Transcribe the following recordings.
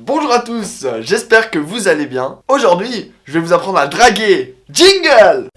Bonjour à tous, j'espère que vous allez bien. Aujourd'hui, je vais vous apprendre à draguer. Jingle!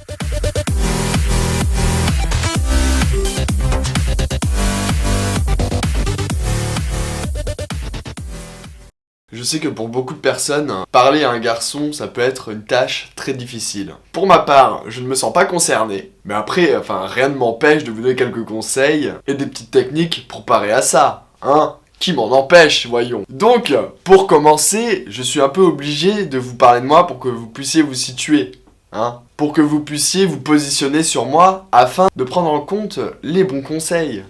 Je sais que pour beaucoup de personnes, parler à un garçon, ça peut être une tâche très difficile. Pour ma part, je ne me sens pas concerné. Mais après, rien ne m'empêche de vous donner quelques conseils et des petites techniques pour parer à ça, hein? Qui m'en empêche, voyons. Donc, pour commencer, je suis un peu obligé de vous parler de moi pour que vous puissiez vous situer, hein? Pour que vous puissiez vous positionner sur moi afin de prendre en compte les bons conseils.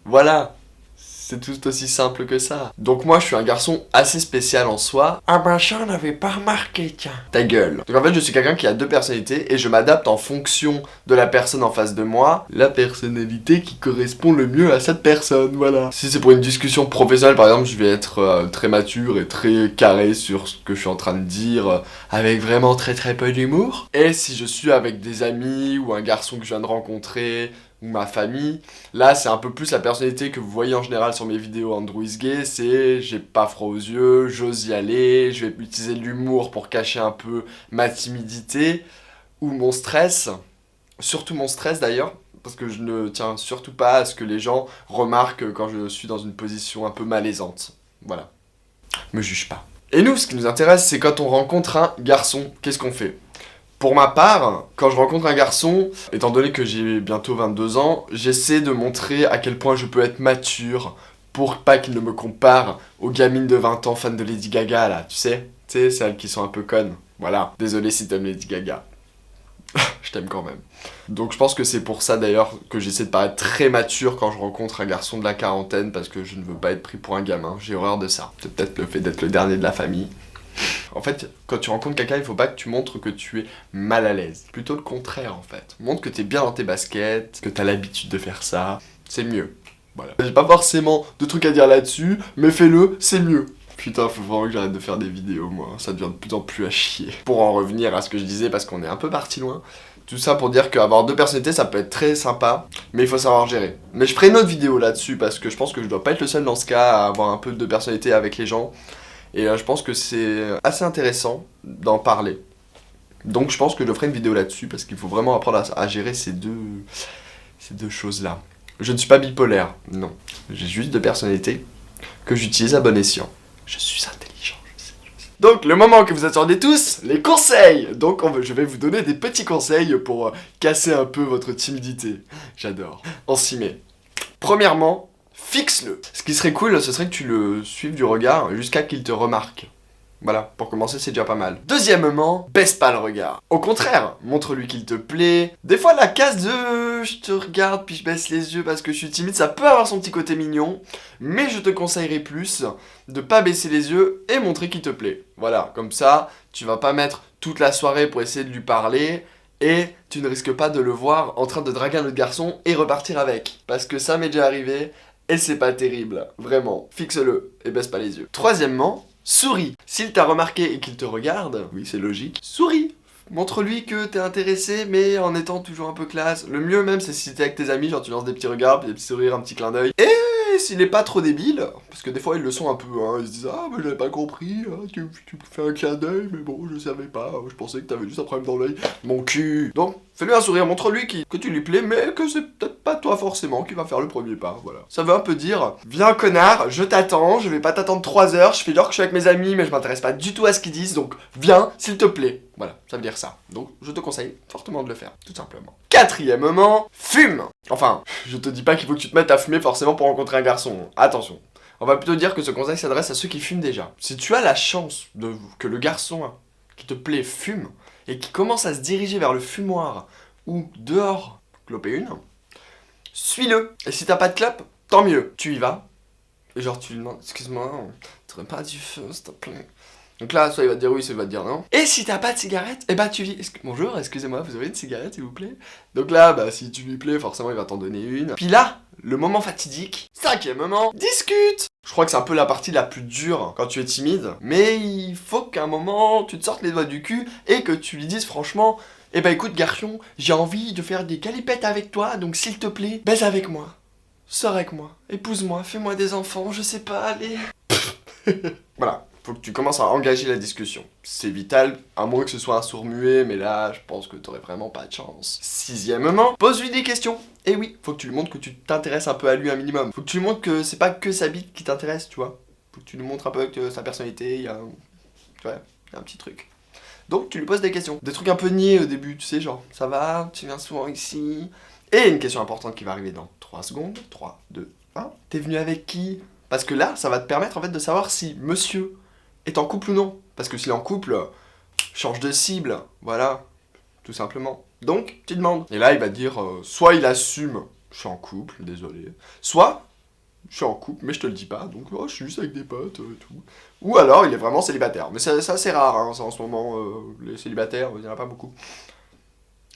Voilà. C'est tout aussi simple que ça. Donc moi, je suis un garçon assez spécial en soi. Ah ben ça, on n'avait pas remarqué, tiens. Ta gueule. Donc en fait, je suis quelqu'un qui a deux personnalités et je m'adapte en fonction de la personne en face de moi. La personnalité qui correspond le mieux à cette personne, voilà. Si c'est pour une discussion professionnelle, par exemple, je vais être très mature et très carré sur ce que je suis en train de dire, avec vraiment très peu d'humour. Et si je suis avec des amis ou un garçon que je viens de rencontrer, ou ma famille, là c'est un peu plus la personnalité que vous voyez en général sur mes vidéos Andrews Gay, c'est j'ai pas froid aux yeux, j'ose y aller, je vais utiliser de l'humour pour cacher un peu ma timidité ou mon stress, surtout mon stress d'ailleurs, parce que je ne tiens surtout pas à ce que les gens remarquent quand je suis dans une position un peu malaisante, voilà, me juge pas. Et nous, ce qui nous intéresse, c'est quand on rencontre un garçon, qu'est-ce qu'on fait ? Pour ma part, quand je rencontre un garçon, étant donné que j'ai bientôt 22 ans, j'essaie de montrer à quel point je peux être mature pour pas qu'il ne me compare aux gamines de 20 ans fans de Lady Gaga là, tu sais, celles qui sont un peu connes. Voilà, désolé si t'aimes Lady Gaga. Je t'aime quand même. Donc je pense que c'est pour ça d'ailleurs que j'essaie de paraître très mature quand je rencontre un garçon de la quarantaine, parce que je ne veux pas être pris pour un gamin, j'ai horreur de ça. C'est peut-être le fait d'être le dernier de la famille. En fait, quand tu rencontres quelqu'un, il faut pas que tu montres que tu es mal à l'aise. Plutôt le contraire, en fait. Montre que tu es bien dans tes baskets, que tu as l'habitude de faire ça. C'est mieux. Voilà. J'ai pas forcément de trucs à dire là-dessus, mais fais-le, c'est mieux. Putain, faut vraiment que j'arrête de faire des vidéos, moi. Ça devient de plus en plus à chier. Pour en revenir à ce que je disais, parce qu'on est un peu parti loin, tout ça pour dire qu'avoir deux personnalités, ça peut être très sympa, mais il faut savoir gérer. Mais je ferai une autre vidéo là-dessus, parce que je pense que je dois pas être le seul dans ce cas à avoir un peu de personnalité avec les gens. Et je pense que c'est assez intéressant d'en parler. Donc je pense que je ferai une vidéo là-dessus, parce qu'il faut vraiment apprendre à gérer ces deux choses-là. Je ne suis pas bipolaire, non. J'ai juste deux personnalités que j'utilise à bon escient. Je suis intelligent, je sais. Donc le moment que vous attendez tous, les conseils. Donc je vais vous donner des petits conseils pour casser un peu votre timidité. J'adore. On s'y met. Premièrement, fixe-le. Ce qui serait cool, ce serait que tu le suives du regard jusqu'à qu'il te remarque. Voilà, pour commencer, c'est déjà pas mal. Deuxièmement, baisse pas le regard. Au contraire, montre-lui qu'il te plaît. Des fois, la case de je te regarde puis je baisse les yeux parce que je suis timide, ça peut avoir son petit côté mignon, mais je te conseillerais plus de pas baisser les yeux et montrer qu'il te plaît. Voilà, comme ça, tu vas pas mettre toute la soirée pour essayer de lui parler et tu ne risques pas de le voir en train de draguer un autre garçon et repartir avec. Parce que ça m'est déjà arrivé. Et c'est pas terrible, vraiment. Fixe-le et baisse pas les yeux. Troisièmement, souris. S'il t'a remarqué et qu'il te regarde, oui c'est logique, souris. Montre-lui que t'es intéressé, mais en étant toujours un peu classe. Le mieux même, c'est si t'es avec tes amis, genre tu lances des petits regards, puis des petits sourires, un petit clin d'œil. Et s'il est pas trop débile, parce que des fois ils le sont un peu, hein, ils se disent « Ah, mais j'avais pas compris, hein, tu fais un clin d'œil, mais bon, je savais pas, je pensais que t'avais juste un problème dans l'œil. Mon cul !» Donc, fais-lui un sourire, montre-lui que tu lui plais, mais que c'est peut-être pas toi forcément qui va faire le premier pas, voilà. Ça veut un peu dire « Viens connard, je t'attends, je vais pas t'attendre 3 heures, je fais genre que je suis avec mes amis, mais je m'intéresse pas du tout à ce qu'ils disent, donc viens, s'il te plaît. » Voilà, ça veut dire ça. Donc, je te conseille fortement de le faire, tout simplement. Quatrièmement, fume. Enfin, je te dis pas qu'il faut que tu te mettes à fumer forcément pour rencontrer un garçon. Attention. On va plutôt dire que ce conseil s'adresse à ceux qui fument déjà. Si tu as la chance que le garçon qui te plaît fume et qui commence à se diriger vers le fumoir ou dehors cloper une, suis-le. Et si t'as pas de clope, tant mieux. Tu y vas. Et genre tu lui demandes, excuse-moi, t'aurais pas du feu, s'il te plaît. Donc là, soit il va te dire oui, soit il va te dire non. Et si t'as pas de cigarette, eh bah tu lui dis bonjour, excusez-moi, vous avez une cigarette s'il vous plaît? Donc là, bah si tu lui plais, forcément il va t'en donner une. Puis là, le moment fatidique, cinquième moment, discute. Je crois que c'est un peu la partie la plus dure quand tu es timide, mais il faut qu'à un moment tu te sortes les doigts du cul et que tu lui dises franchement, eh bah écoute garçon, j'ai envie de faire des calipettes avec toi, donc s'il te plaît, baise avec moi, sors avec moi, épouse-moi, fais-moi des enfants, je sais pas, allez. Voilà. Faut que tu commences à engager la discussion. C'est vital, à moins que ce soit un sourd-muet, mais là, je pense que t'aurais vraiment pas de chance. Sixièmement, pose-lui des questions. Et oui, faut que tu lui montres que tu t'intéresses un peu à lui un minimum. Faut que tu lui montres que c'est pas que sa bite qui t'intéresse, tu vois. Faut que tu lui montres un peu que sa personnalité, il y a un petit truc. Donc, tu lui poses des questions. Des trucs un peu niais au début, tu sais, genre, ça va, tu viens souvent ici. Et une question importante qui va arriver dans 3 secondes. 3, 2, 1. T'es venu avec qui? Parce que là, ça va te permettre en fait de savoir si monsieur est en couple ou non. Parce que s'il est en couple, change de cible, voilà, tout simplement. Donc, tu demandes. Et là, il va dire, soit il assume, je suis en couple, désolé. Soit, je suis en couple, mais je te le dis pas, donc je suis juste avec des potes, tout. Ou alors, il est vraiment célibataire. Mais ça c'est rare, hein, ça, en ce moment, les célibataires, il n'y en a pas beaucoup.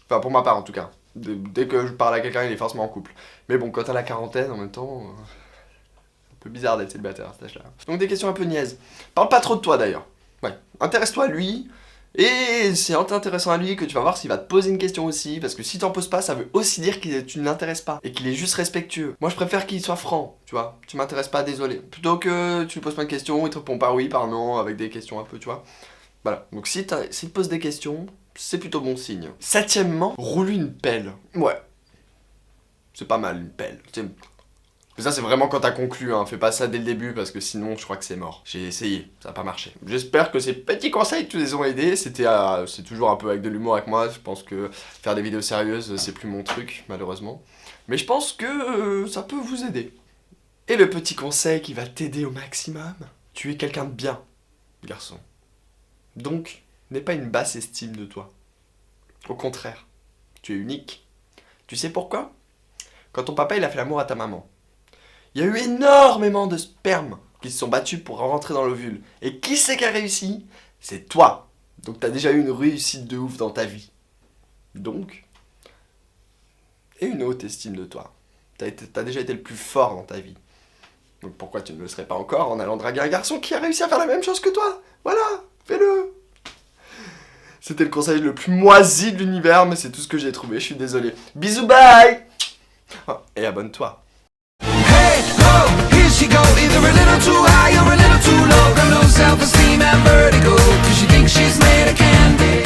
Enfin, pour ma part, en tout cas. Dès que je parle à quelqu'un, il est forcément en couple. Mais bon, quand t'as la quarantaine, en même temps... un peu bizarre d'être célibataire à cet âge-là. Donc des questions un peu niaises. Parle pas trop de toi d'ailleurs. Ouais. Intéresse-toi à lui. Et c'est en t'intéressant à lui que tu vas voir s'il va te poser une question aussi. Parce que si t'en poses pas, ça veut aussi dire que tu ne l'intéresses pas. Et qu'il est juste respectueux. Moi je préfère qu'il soit franc, tu vois. Tu m'intéresses pas, désolé. Plutôt que tu lui poses pas de questions, il te répond par oui, par non, avec des questions un peu, tu vois. Voilà. Donc s'il te pose des questions, c'est plutôt bon signe. Septièmement, roule une pelle. Ouais. C'est pas mal une pelle. Mais ça c'est vraiment quand t'as conclu, hein. Fais pas ça dès le début parce que sinon je crois que c'est mort. J'ai essayé, ça a pas marché. J'espère que ces petits conseils te les ont aidés. C'est toujours un peu avec de l'humour avec moi. Je pense que faire des vidéos sérieuses c'est plus mon truc malheureusement. Mais je pense que ça peut vous aider. Et le petit conseil qui va t'aider au maximum, tu es quelqu'un de bien, garçon. Donc, n'aie pas une basse estime de toi. Au contraire, tu es unique. Tu sais pourquoi? Quand ton papa il a fait l'amour à ta maman, il y a eu énormément de spermes qui se sont battus pour rentrer dans l'ovule. Et qui c'est qui a réussi? C'est toi. Donc t'as déjà eu une réussite de ouf dans ta vie. Donc, et une haute estime de toi. T'as déjà été le plus fort dans ta vie. Donc pourquoi tu ne le serais pas encore en allant draguer un garçon qui a réussi à faire la même chose que toi? Voilà, fais-le. C'était le conseil le plus moisi de l'univers, mais c'est tout ce que j'ai trouvé, je suis désolé. Bisous, bye. Et abonne-toi. Hey, oh, here she go, either a little too high or a little too low. Got low self-esteem and vertigo, 'cause she thinks she's made of candy.